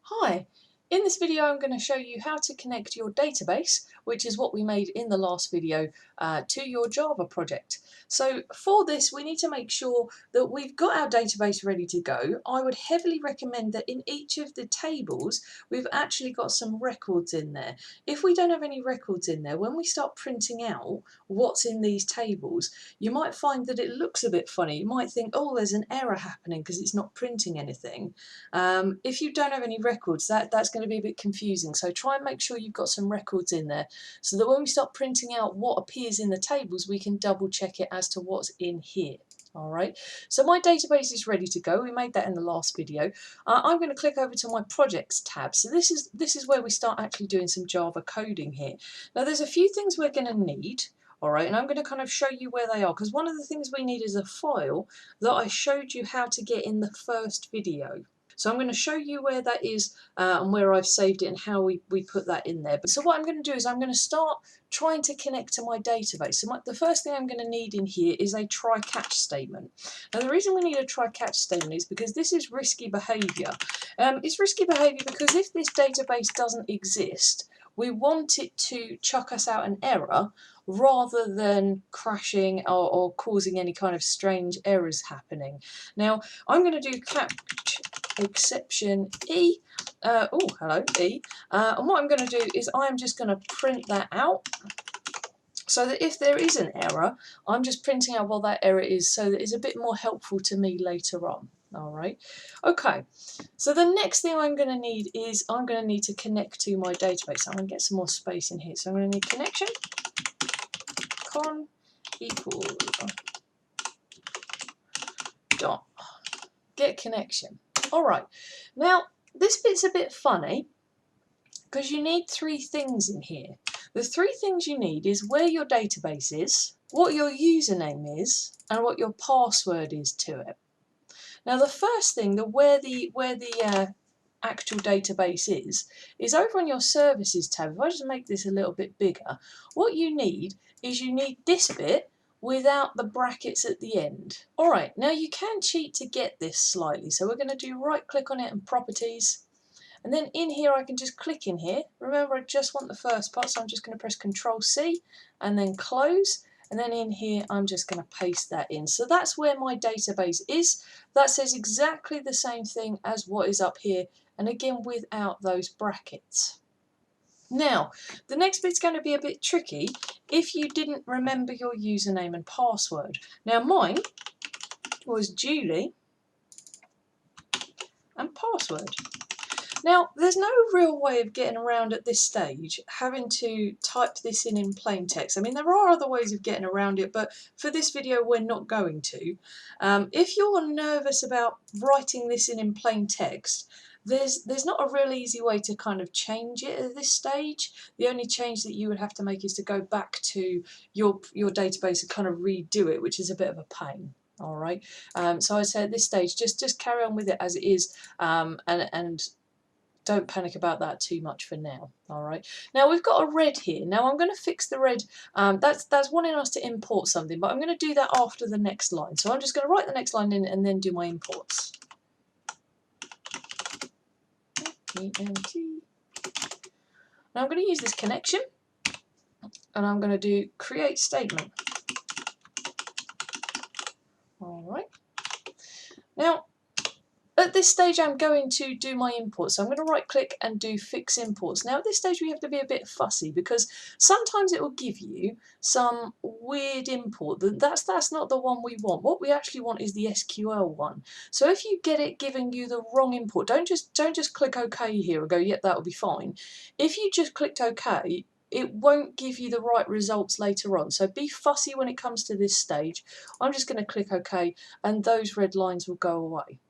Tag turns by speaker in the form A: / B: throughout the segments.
A: Hi, in this video I'm going to show you how to connect your database, which is what we made in the last video, to your Java project. So for this we need to make sure that we've got our database ready to go. I would heavily recommend that in each of the tables we've actually got some records in there. If we don't have any records in there, when we start printing out what's in these tables, you might find that it looks a bit funny. You might think, oh, there's an error happening because it's not printing anything. If you don't have any records, that's going to be a bit confusing. So try and make sure you've got some records in there so that when we start printing out what appears in the tables, we can double check it as to what's in here. Alright, so my database is ready to go. We made that in the last video. I'm going to click over to my projects tab. So this is where we start actually doing some Java coding here. Now there's a few things we're going to need. Alright, and I'm going to kind of show you where they are, because one of the things we need is a file that I showed you how to get in the first video. So I'm going to show you where that is and where I've saved it and how we put that in there. So what I'm going to do is I'm going to start trying to connect to my database. So the first thing I'm going to need in here is a try-catch statement. Now the reason we need a try-catch statement is because this is risky behaviour. It's risky behaviour because if this database doesn't exist, we want it to chuck us out an error rather than crashing or causing any kind of strange errors happening. Now I'm going to do catch exception E, hello E, and what I'm going to do is I'm just going to print that out so that if there is an error, I'm just printing out what that error is so that it's a bit more helpful to me later on. Alright, okay, so the next thing I'm going to need is I'm going to need to connect to my database. So I'm going to get some more space in here. So I'm going to need connection, con equals dot get connection. Alright, now this bit's a bit funny because you need three things in here. The three things you need is where your database is, what your username is, and what your password is to it. Now the first thing, where the actual database is over on your services tab. If I just make this a little bit bigger, what you need is this bit without the brackets at the end. Alright, now you can cheat to get this slightly, so we're going to do right click on it and properties, and then in here I can just click in here. Remember, I just want the first part, so I'm just going to press Control C and then close, and then in here I'm just going to paste that in. So that's where my database is. That says exactly the same thing as what is up here, and again without those brackets. Now, the next bit's going to be a bit tricky if you didn't remember your username and password. Now mine was Julie and password. Now, there's no real way of getting around at this stage having to type this in plain text. I mean, there are other ways of getting around it, but for this video we're not going to. If you're nervous about writing this in plain text, there's not a real easy way to kind of change it at this stage. The only change that you would have to make is to go back to your database and kind of redo it, which is a bit of a pain. Alright, so I'd say at this stage just carry on with it as it is, and don't panic about that too much for now. Alright, now we've got a red here. Now I'm going to fix the red, that's wanting us to import something, but I'm going to do that after the next line. So I'm just going to write the next line in and then do my imports. Now I'm going to use this connection and I'm going to do create statement. Alright, now at this stage I'm going to do my imports, so I'm going to right click and do fix imports. Now at this stage we have to be a bit fussy because sometimes it will give you some weird import. That's not the one we want. What we actually want is the SQL one. So if you get it giving you the wrong import, don't just click OK here and go, yep, that'll be fine. If you just clicked OK, it won't give you the right results later on. So be fussy when it comes to this stage. I'm just going to click OK and those red lines will go away.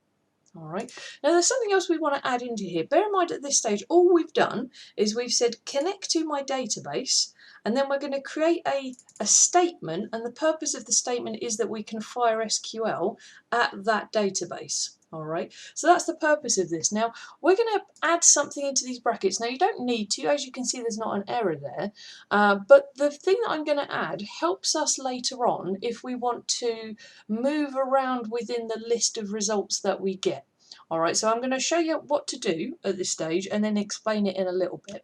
A: Alright, now there's something else we want to add into here. Bear in mind at this stage all we've done is we've said connect to my database, and then we're going to create a statement, and the purpose of the statement is that we can fire SQL at that database. Alright, so that's the purpose of this. Now we're going to add something into these brackets. Now you don't need to, as you can see there's not an error there, but the thing that I'm going to add helps us later on if we want to move around within the list of results that we get. All right, so I'm going to show you what to do at this stage and then explain it in a little bit.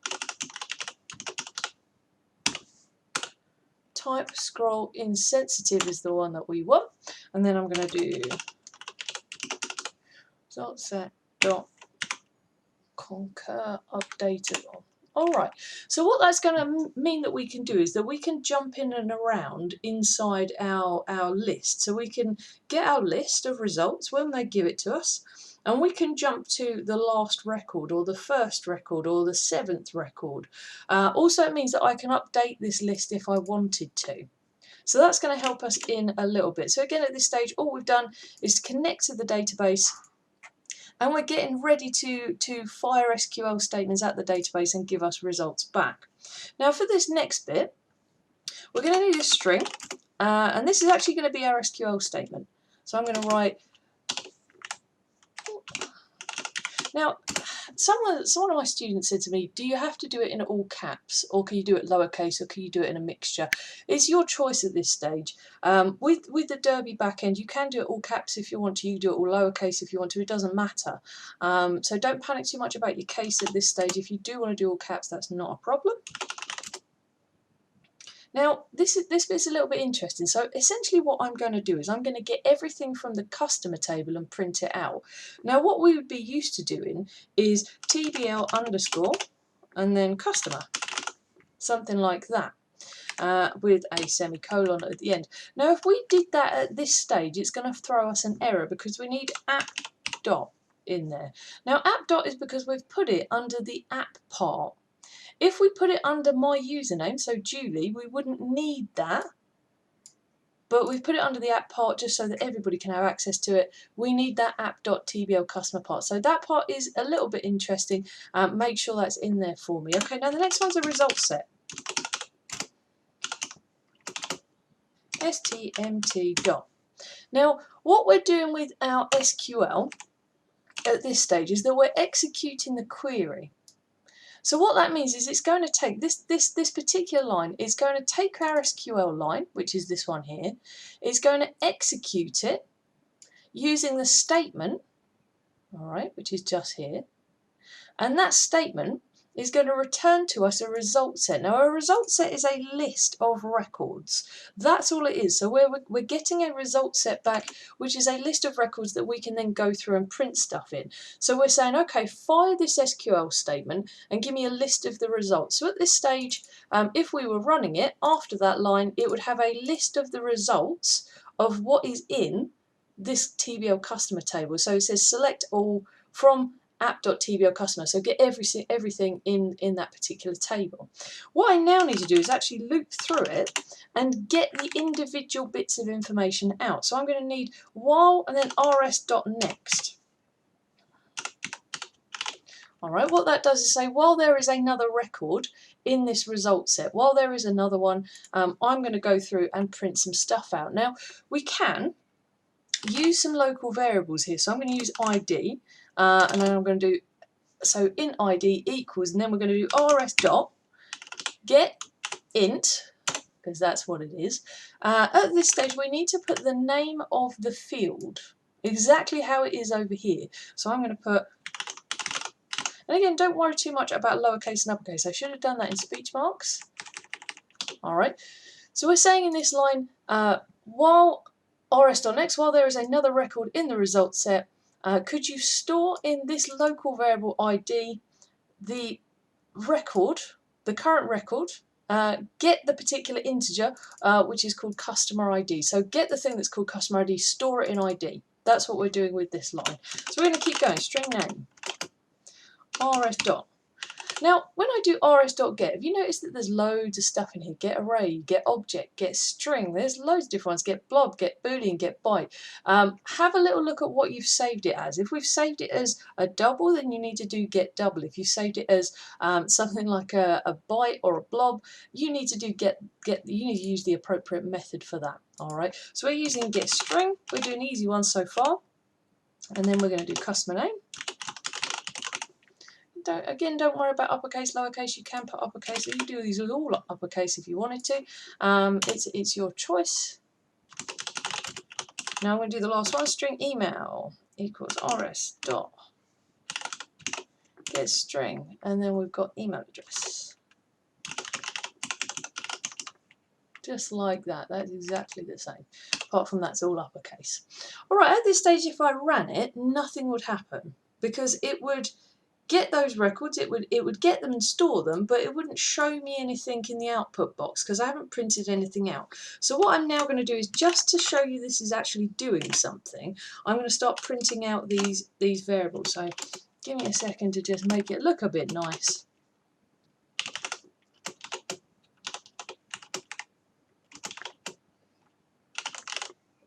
A: Type scroll insensitive is the one that we want, and then I'm going to do result set dot concur updatable. Alright, so what that's going to mean that we can do is that we can jump in and around inside our list. So we can get our list of results when they give it to us, and we can jump to the last record or the first record or the 7th record. Also it means that I can update this list if I wanted to. So that's going to help us in a little bit. So again, at this stage, all we've done is connect to the database, and we're getting ready to fire SQL statements at the database and give us results back. Now for this next bit, we're going to need a string, and this is actually going to be our SQL statement. So I'm going to write, now someone of my students said to me, do you have to do it in all caps, or can you do it lowercase, or can you do it in a mixture? It's your choice at this stage. With the Derby backend, you can do it all caps if you want to, you do it all lowercase if you want to, it doesn't matter. So don't panic too much about your case at this stage. If you do want to do all caps, that's not a problem. Now, this bit's a little bit interesting. So essentially what I'm going to do is I'm going to get everything from the customer table and print it out. Now, what we would be used to doing is TBL underscore and then customer, something like that, with a semicolon at the end. Now, if we did that at this stage, it's going to throw us an error because we need app dot in there. Now, app dot is because we've put it under the app part. If we put it under my username, so Julie, we wouldn't need that, but we've put it under the app part just so that everybody can have access to it. We need that app.tbl customer part. So that part is a little bit interesting. Make sure that's in there for me. Okay, now the next one's a result set. STMT dot. Now, what we're doing with our SQL at this stage is that we're executing the query. So what that means is it's going to take this particular line, it's going to take our SQL line, which is this one here, it's going to execute it using the statement, all right, which is just here, and that statement is going to return to us a result set. Now, a result set is a list of records. That's all it is. So we're getting a result set back, which is a list of records that we can then go through and print stuff in. So we're saying, okay, fire this SQL statement and give me a list of the results. So at this stage, if we were running it, after that line, it would have a list of the results of what is in this TBL customer table. So it says select all from app.tbl customer, so get everything in that particular table. What I now need to do is actually loop through it and get the individual bits of information out. So I'm going to need while and then rs.next. Alright, what that does is say while there is another record in this result set, while there is another one, I'm going to go through and print some stuff out. Now, we can use some local variables here, so I'm going to use ID, and then I'm going to do, so in ID equals, and then we're going to do rs dot get int, because that's what it is. At this stage we need to put the name of the field exactly how it is over here. So I'm going to put, and again, don't worry too much about lowercase and uppercase, I should have done that in speech marks. Alright, so we're saying in this line, while rs.next, while there is another record in the result set, could you store in this local variable ID the record, the current record, get the particular integer, which is called customer ID. So get the thing that's called customer ID, store it in ID. That's what we're doing with this line. So we're going to keep going, string name, rs dot. Now, when I do rs.get, have you noticed that there's loads of stuff in here? Get array, get object, get string. There's loads of different ones. Get blob, get boolean, get byte. Have a little look at what you've saved it as. If we've saved it as a double, then you need to do get double. If you saved it as something like a byte or a blob, you need to do get. You need to use the appropriate method for that. All right. So we're using get string. We're doing easy ones so far, and then we're going to do customer name. Don't worry about uppercase, lowercase. You can put uppercase. You can do these with all uppercase if you wanted to. It's your choice. Now I'm going to do the last one, string email. equals rs dot get string, and then we've got email address. Just like that. That's exactly the same. Apart from that's all uppercase. Alright, at this stage if I ran it, nothing would happen because it would get those records, it would get them and store them, but it wouldn't show me anything in the output box because I haven't printed anything out. So what I'm now going to do is, just to show you this is actually doing something, I'm going to start printing out these variables. So give me a second to just make it look a bit nice.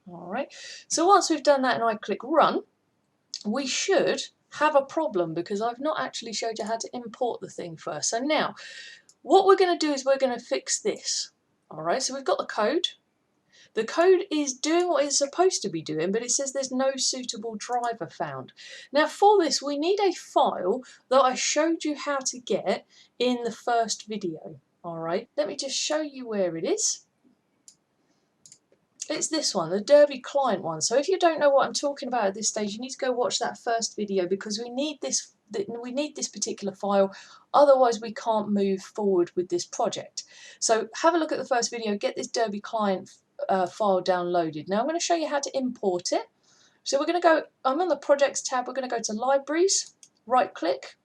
A: Alright, so once we've done that and I click run, we should have a problem because I've not actually showed you how to import the thing first. So now, what we're going to do is we're going to fix this. Alright, so we've got the code. The code is doing what it's supposed to be doing, but it says there's no suitable driver found. Now for this, we need a file that I showed you how to get in the first video. Alright, let me just show you where it is. It's this one, the Derby client one. So if you don't know what I'm talking about at this stage, you need to go watch that first video because we need this particular file, otherwise we can't move forward with this project. So have a look at the first video, get this Derby client file downloaded. Now I'm going to show you how to import it. So we're going to go, I'm on the projects tab, we're going to go to libraries, right click,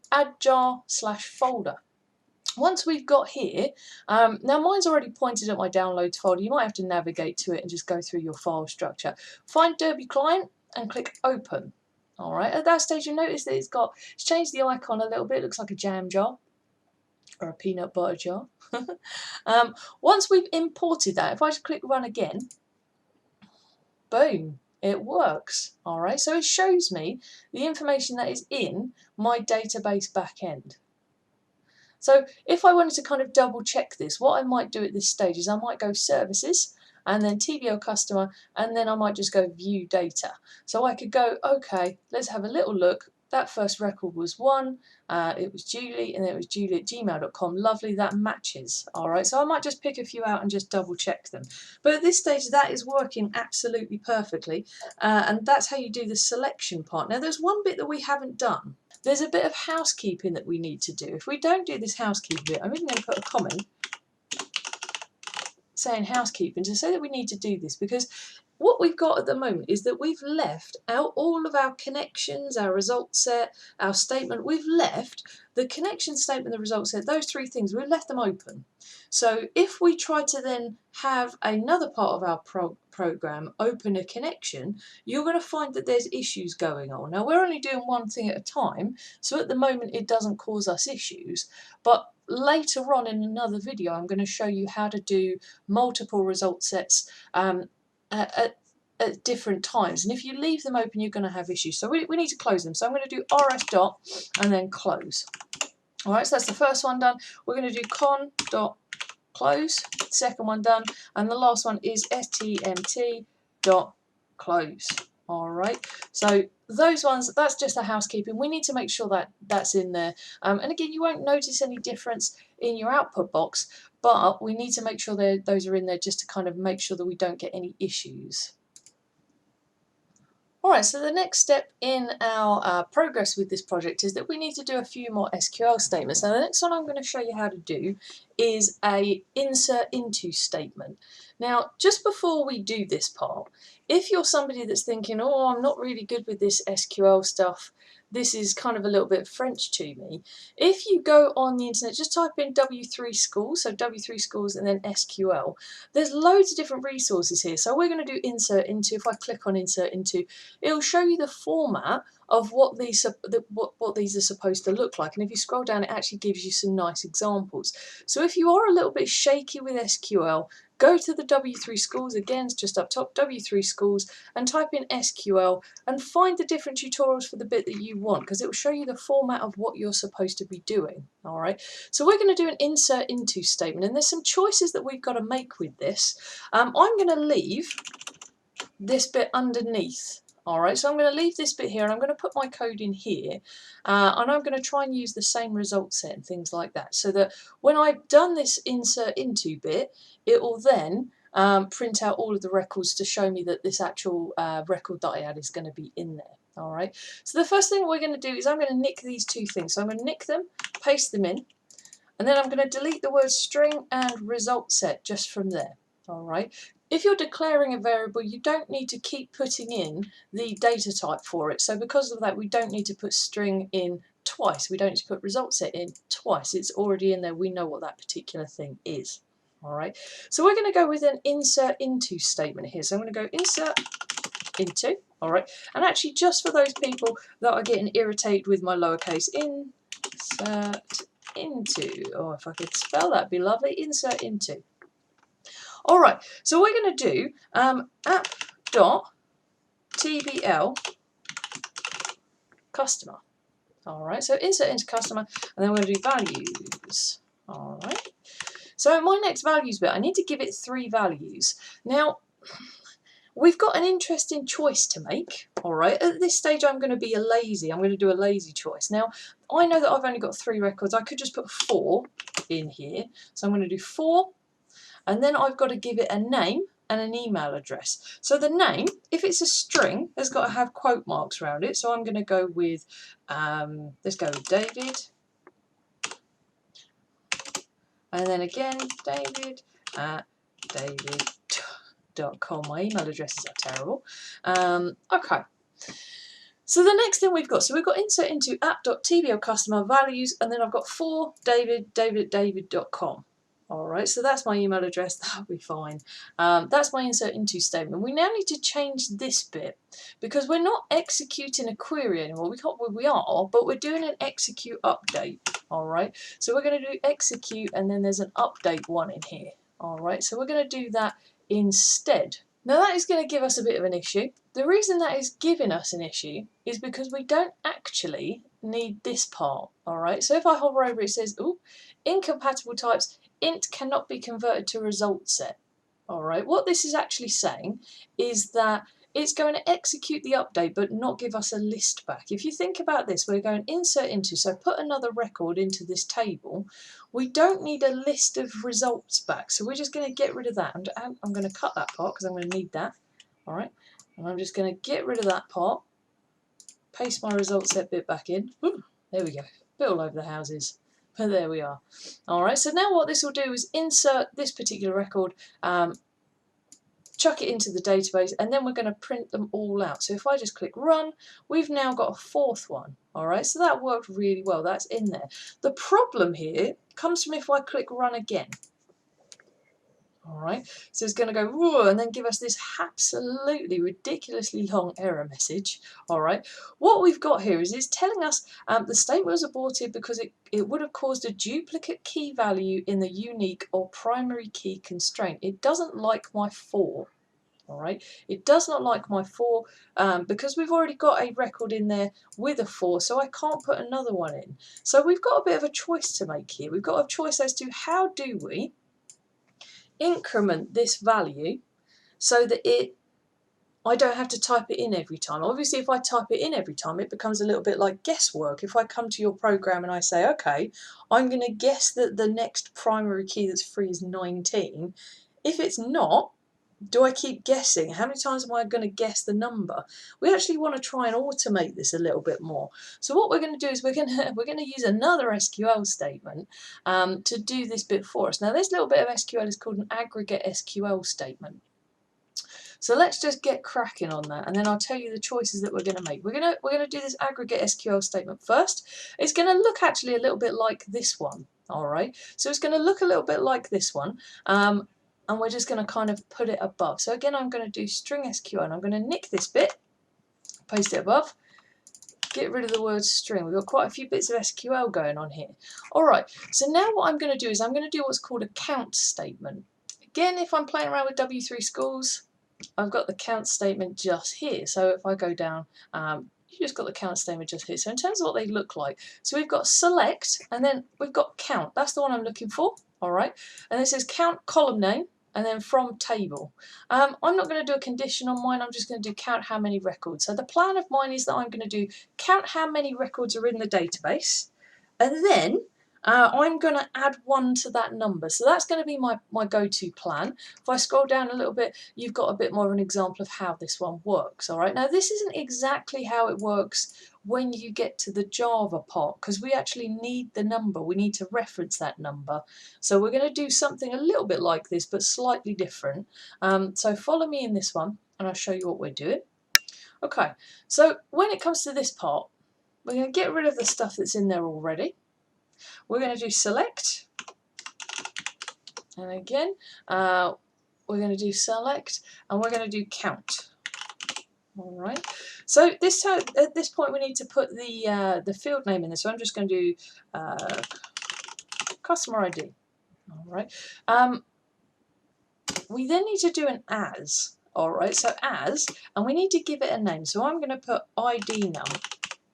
A: add jar/folder. Once we've got here, now mine's already pointed at my downloads folder. You might have to navigate to it and just go through your file structure. Find Derby Client and click open. Alright, at that stage you'll notice that it's changed the icon a little bit. It looks like a jam jar or a peanut butter jar. Once we've imported that, if I just click run again, boom, it works. Alright, so it shows me the information that is in my database backend. So if I wanted to kind of double check this, what I might do at this stage is I might go services and then TBL customer, and then I might just go view data. So I could go, okay, let's have a little look. That first record was 1, it was Julie, and then it was julie@gmail.com. Lovely, that matches. All right, so I might just pick a few out and just double check them. But at this stage, that is working absolutely perfectly, and that's how you do the selection part. Now, there's one bit that we haven't done. There's a bit of housekeeping that we need to do. If we don't do this housekeeping bit, I'm even going to put a comment saying housekeeping to say that we need to do this, because what we've got at the moment is that we've left out all of our connections, our result set, our statement. We've left the connection statement, the result set, those three things, we've left them open. So if we try to then have another part of our program open a connection, you're going to find that there's issues going on. Now we're only doing one thing at a time, so at the moment it doesn't cause us issues, but later on in another video I'm going to show you how to do multiple result sets at different times, and if you leave them open you're going to have issues, so we need to close them. So I'm going to do rs dot and then close. Alright, so that's the first one done. We're going to do con dot close, second one done, and the last one is stmt dot close. Alright, so those ones, that's just the housekeeping. We need to make sure that that's in there, and again you won't notice any difference in your output box, but we need to make sure that those are in there just to kind of make sure that we don't get any issues. Alright, so the next step in our progress with this project is that we need to do a few more SQL statements. Now the next one I'm going to show you how to do is a insert into statement. Now just before we do this part, if you're somebody that's thinking, oh, I'm not really good with this SQL stuff, this is kind of a little bit French to me, if you go on the internet, just type in W3 schools, so W3 schools and then SQL, there's loads of different resources here. So we're going to do insert into. If I click on insert into, it'll show you the format of what these are supposed to look like, and if you scroll down it actually gives you some nice examples. So if you are a little bit shaky with SQL, go to the W3 schools, again it's just up top, W3 schools, and type in SQL and find the different tutorials for the bit that you want, because it will show you the format of what you're supposed to be doing. Alright, so we're going to do an insert into statement, and there's some choices that we've got to make with this. I'm going to leave this bit underneath. Alright, so I'm going to leave this bit here and I'm going to put my code in here, and I'm going to try and use the same result set and things like that, so that when I've done this insert into bit, it will then print out all of the records to show me that this actual record that I add is going to be in there. All right, so the first thing we're going to do is I'm going to nick these two things. So I'm going to nick them, paste them in, and then I'm going to delete the word string and result set just from there. All right. If you're declaring a variable, you don't need to keep putting in the data type for it. So because of that, we don't need to put string in twice. We don't need to put result set in twice. It's already in there. We know what that particular thing is. All right. So we're going to go with an insert into statement here. So I'm going to go insert into. All right. And actually, just for those people that are getting irritated with my lowercase, insert into. Oh, if I could spell that, be lovely. Insert into. All right, so we're going to do app.tbl customer. All right, so insert into customer, and then we're going to do values. All right, so my next values bit, I need to give it 3 values. Now, we've got an interesting choice to make. All right, at this stage, I'm going to be lazy. I'm going to do a lazy choice. Now, I know that I've only got 3 records. I could just put 4 in here. So I'm going to do 4. And then I've got to give it a name and an email address. So the name, if it's a string, has got to have quote marks around it. So I'm going to go with, let's go with David. And then again, David at david.com. My email addresses are terrible. Okay. So the next thing we've got, so we've got insert into app.tbl customer values, and then I've got for david@david.com. All right, so that's my email address. That'll be fine. That's my insert into statement. We now need to change this bit because we're not executing a query anymore. We are, but we're doing an execute update. All right, so we're going to do execute, and then there's an update one in here. All right, so we're going to do that instead. Now that is going to give us a bit of an issue. The reason that is giving us an issue is because we don't actually need this part. All right, so if I hover over it, it says, "Ooh, incompatible types. Int cannot be converted to result set." All right, what this is actually saying is that it's going to execute the update but not give us a list back. If you think about this, we're going insert into, so put another record into this table. We don't need a list of results back, so we're just going to get rid of that. I'm going to cut that part because I'm going to need that. All right, and I'm just going to get rid of that part, paste my result set bit back in. Ooh, there we go, bit all over the houses. But there we are. All right, so now what this will do is insert this particular record, chuck it into the database, and then we're going to print them all out. So if I just click run, we've now got a 4th one. All right, so that worked really well. That's in there. The problem here comes from if I click run again. All right, so it's going to go whoa, and then give us this absolutely ridiculously long error message. All right, what we've got here is it's telling us the statement was aborted because it would have caused a duplicate key value in the unique or primary key constraint. It doesn't like my for. All right, it does not like my for because we've already got a record in there with a for, so I can't put another one in. So we've got a bit of a choice to make here. We've got a choice as to how do we increment this value so that I don't have to type it in every time. Obviously, if I type it in every time, it becomes a little bit like guesswork. If I come to your program and I say, okay, I'm going to guess that the next primary key that's free is 19. If it's not, do I keep guessing? How many times am I going to guess the number? We actually want to try and automate this a little bit more. So what we're going to do is we're going to use another SQL statement to do this bit for us. Now this little bit of SQL is called an aggregate SQL statement. So let's just get cracking on that, and then I'll tell you the choices that we're going to make. We're going to do this aggregate SQL statement first. It's going to look actually a little bit like this one. All right, so it's going to look a little bit like this one. And we're just going to kind of put it above. So again, I'm going to do string SQL, and I'm going to nick this bit, paste it above, get rid of the word string. We've got quite a few bits of SQL going on here. All right, so now what I'm going to do is I'm going to do what's called a count statement. Again, if I'm playing around with W3 Schools, I've got the count statement just here. So if I go down, you just got the count statement just here. So in terms of what they look like, so we've got select, and then we've got count. That's the one I'm looking for. All right, and this is count column name, and then from table. I'm not going to do a condition on mine. I'm just going to do count how many records. So the plan of mine is that I'm going to do count how many records are in the database, and then I'm going to add 1 to that number. So that's going to be my go-to plan. If I scroll down a little bit, you've got a bit more of an example of how this one works. All right, now this isn't exactly how it works when you get to the Java part, because we actually need the number. We need to reference that number. So we're going to do something a little bit like this, but slightly different. So follow me in this one, and I'll show you what we're doing. Okay, so when it comes to this part, we're going to get rid of the stuff that's in there already. We're going to do select, and again, we're going to do select, and we're going to do count. All right. So at this point, we need to put the field name in there. So I'm just going to do customer ID. All right. We then need to do an as. All right. So as, and we need to give it a name. So I'm going to put ID num.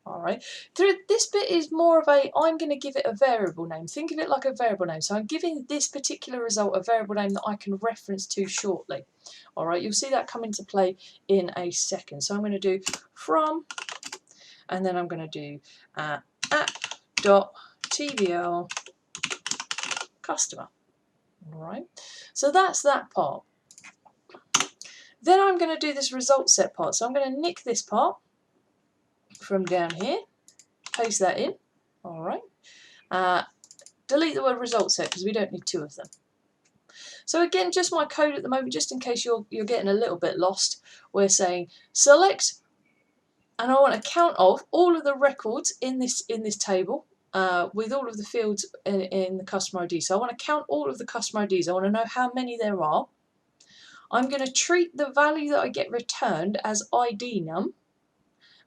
A: All right. This bit is more of I'm going to give it a variable name. Think of it like a variable name. So I'm giving this particular result a variable name that I can reference to shortly. All right. You'll see that come into play in a second. So I'm going to do from, and then I'm going to do app.tbl customer. All right. So that's that part. Then I'm going to do this result set part. So I'm going to nick this part from down here. Paste that in. All right. Delete the word result set because we don't need 2 of them. So again, just my code at the moment, just in case you're getting a little bit lost. We're saying select, and I want a count of all of the records in this table with all of the fields in the customer ID. So I want to count all of the customer IDs. I want to know how many there are. I'm going to treat the value that I get returned as ID num.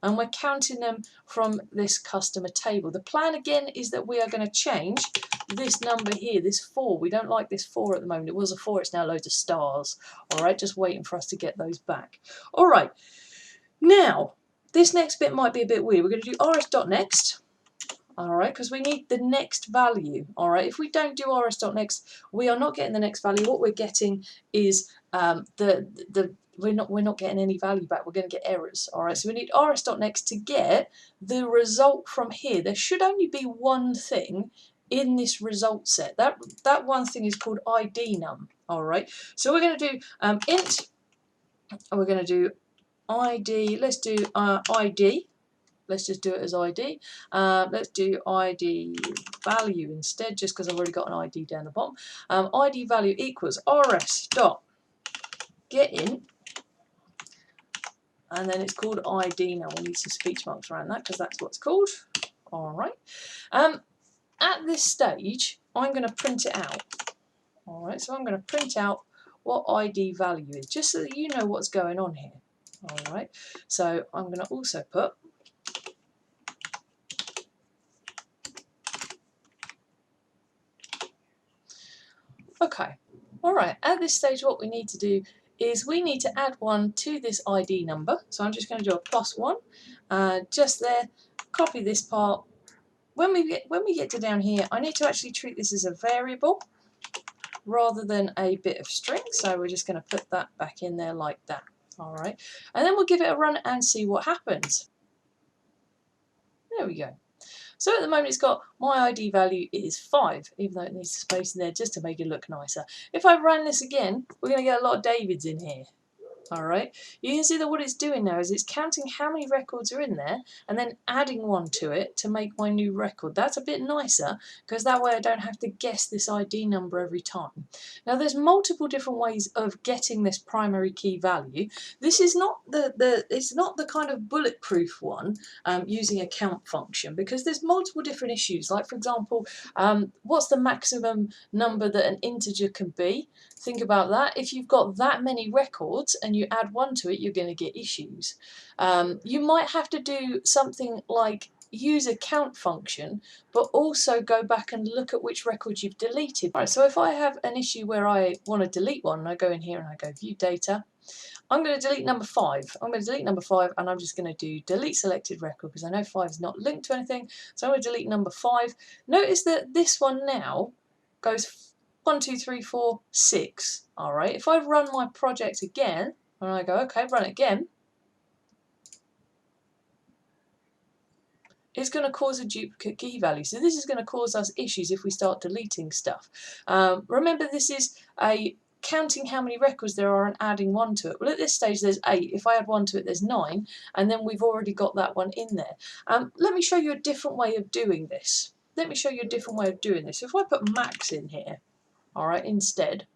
A: And we're counting them from this customer table. The plan again is that we are going to change this number here, this 4. We don't like this 4 at the moment. It was a 4, it's now loads of stars. All right, just waiting for us to get those back. All right, now this next bit might be a bit weird. We're going to do rs.next. All right, because we need the next value. All right, if we don't do rs.next, we are not getting the next value. What we're getting is we're not getting any value back. We're going to get errors. All right, so we need rs.next to get the result from here. There should only be one thing in this result set. That one thing is called ID num. All right, so we're going to do int, and we're going to do ID. Let's do ID. Let's just do it as ID. Let's do ID value instead, just because I've already got an ID down the bottom. ID value equals rs.getIn, and then it's called ID. Now we need some speech marks around that because that's what it's called. All right. At this stage, I'm going to print it out. All right. So I'm going to print out what ID value is, just so that you know what's going on here. All right. So I'm going to also put okay, all right, at this stage what we need to do is we need to add 1 to this ID number. So I'm just going to do a +1, just there, copy this part. When we get to down here, I need to actually treat this as a variable rather than a bit of string. So we're just going to put that back in there like that. All right, and then we'll give it a run and see what happens. There we go. So at the moment it's got my ID value is 5, even though it needs a space in there just to make it look nicer. If I run this again, we're going to get a lot of Davids in here. All right, you can see that what it's doing now is it's counting how many records are in there and then adding 1 to it to make my new record. That's a bit nicer because that way I don't have to guess this ID number every time. Now there's multiple different ways of getting this primary key value. This is not it's not the kind of bulletproof one using a count function, because there's multiple different issues. Like for example, what's the maximum number that an integer can be? Think about that. If you've got that many records and you add 1 to it, you're going to get issues. You might have to do something like use a count function, but also go back and look at which records you've deleted. Right, so if I have an issue where I want to delete one, and I go in here and I go view data, I'm going to delete number 5. I'm going to delete number 5, and I'm just going to do delete selected record because I know 5 is not linked to anything. So I'm going to delete number 5. Notice that this one now goes 1, 2, 3, 4, 6. All right. If I run my project again and I go, okay, run it again, it's going to cause a duplicate key value. So this is going to cause us issues if we start deleting stuff. Remember, this is a counting how many records there are and adding 1 to it. Well, at this stage there's 8. If I add 1 to it, there's 9, and then we've already got that one in there. Let me show you a different way of doing this. If I put max in here, all right, instead,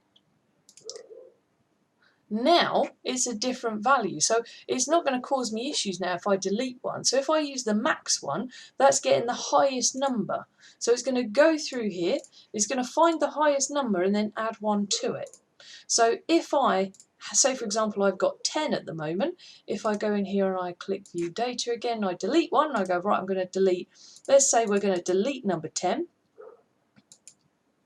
A: now it's a different value, so it's not going to cause me issues now if I delete one. So if I use the max one, that's getting the highest number. So it's going to go through here, it's going to find the highest number and then add 1 to it. So if I say, for example, I've got 10 at the moment, if I go in here and I click view data again, I delete one, and I go, right, I'm going to delete, let's say we're going to delete number 10.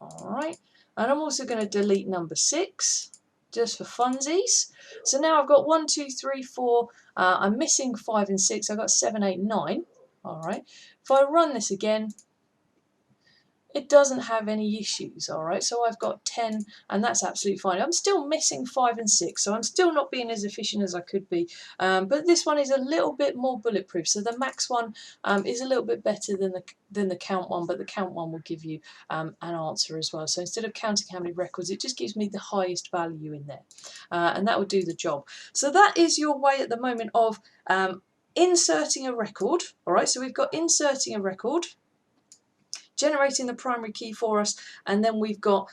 A: All right, and I'm also going to delete number 6. Just for funsies. So now I've got 1, 2, 3, 4. I'm missing 5 and 6. I've got 7, 8, 9. All right. If I run this again, it doesn't have any issues. All right. So I've got 10, and that's absolutely fine. I'm still missing 5 and 6, so I'm still not being as efficient as I could be. But this one is a little bit more bulletproof. So the max one is a little bit better than the count one, but the count one will give you an answer as well. So instead of counting how many records, it just gives me the highest value in there, and that will do the job. So that is your way at the moment of inserting a record. All right. So we've got inserting a record, generating the primary key for us, and then we've got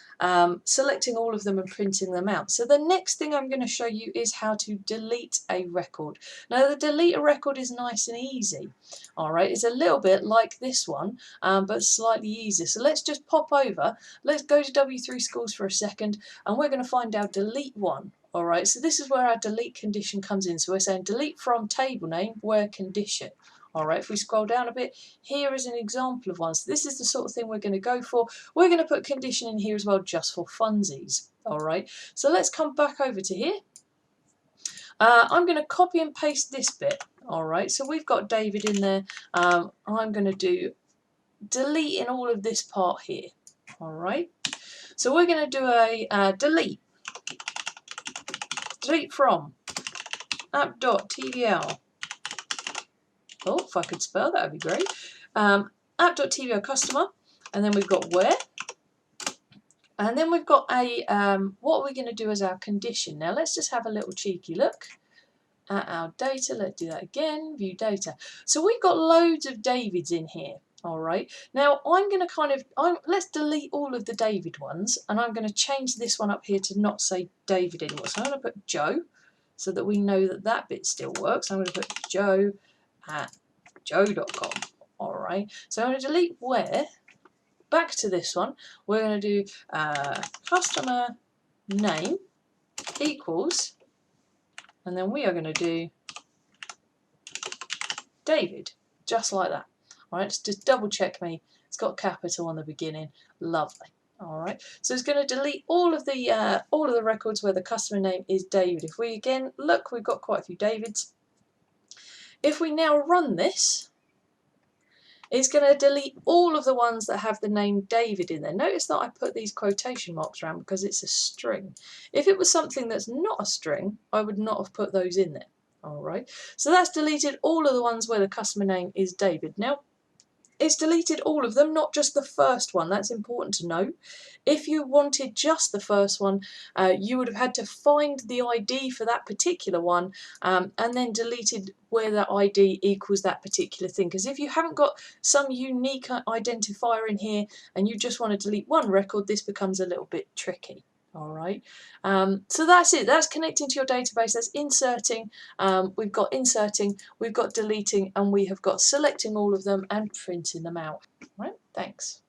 A: selecting all of them and printing them out. So the next thing I'm going to show you is how to delete a record. Now, the delete a record is nice and easy. All right, it's a little bit like this one, but slightly easier. So let's just pop over. Let's go to W3 Schools for a second, and we're going to find our delete one. All right, so this is where our delete condition comes in. So we're saying delete from table name where condition. All right, if we scroll down a bit, here is an example of one. So this is the sort of thing we're going to go for. We're going to put condition in here as well, just for funsies. All right, so let's come back over to here. I'm going to copy and paste this bit. All right, so we've got David in there. I'm going to do delete in all of this part here. All right, so we're going to do a delete from app.tvl. Oh, if I could spell, that would be great. App.tvl customer, and then we've got where, and then we've got a what are we going to do as our condition. Now let's just have a little cheeky look at our data. Let's do that again, view data. So we've got loads of Davids in here. All right, now I'm going to let's delete all of the David ones, and I'm going to change this one up here to not say David anymore. So I'm going to put Joe, so that we know that that bit still works. I'm going to put Joe at joe.com. All right, so I'm going to delete where. Back to this one, we're going to do customer name equals, and then we are going to do David, just like that. All right, just double check me. It's got capital on the beginning. Lovely. All right, so it's going to delete all of the records where the customer name is David. If we again look, we've got quite a few Davids. If we now run this, it's going to delete all of the ones that have the name David in there. Notice that I put these quotation marks around because it's a string. If it was something that's not a string, I would not have put those in there. All right, so that's deleted all of the ones where the customer name is David. Now, it's deleted all of them, not just the first one. That's important to note. If you wanted just the first one, you would have had to find the ID for that particular one and then deleted where that ID equals that particular thing. Because if you haven't got some unique identifier in here and you just want to delete one record, this becomes a little bit tricky. All right, so that's it. That's connecting to your database. That's inserting. We've got inserting, we've got deleting, and we have got selecting all of them and printing them out. All right, thanks.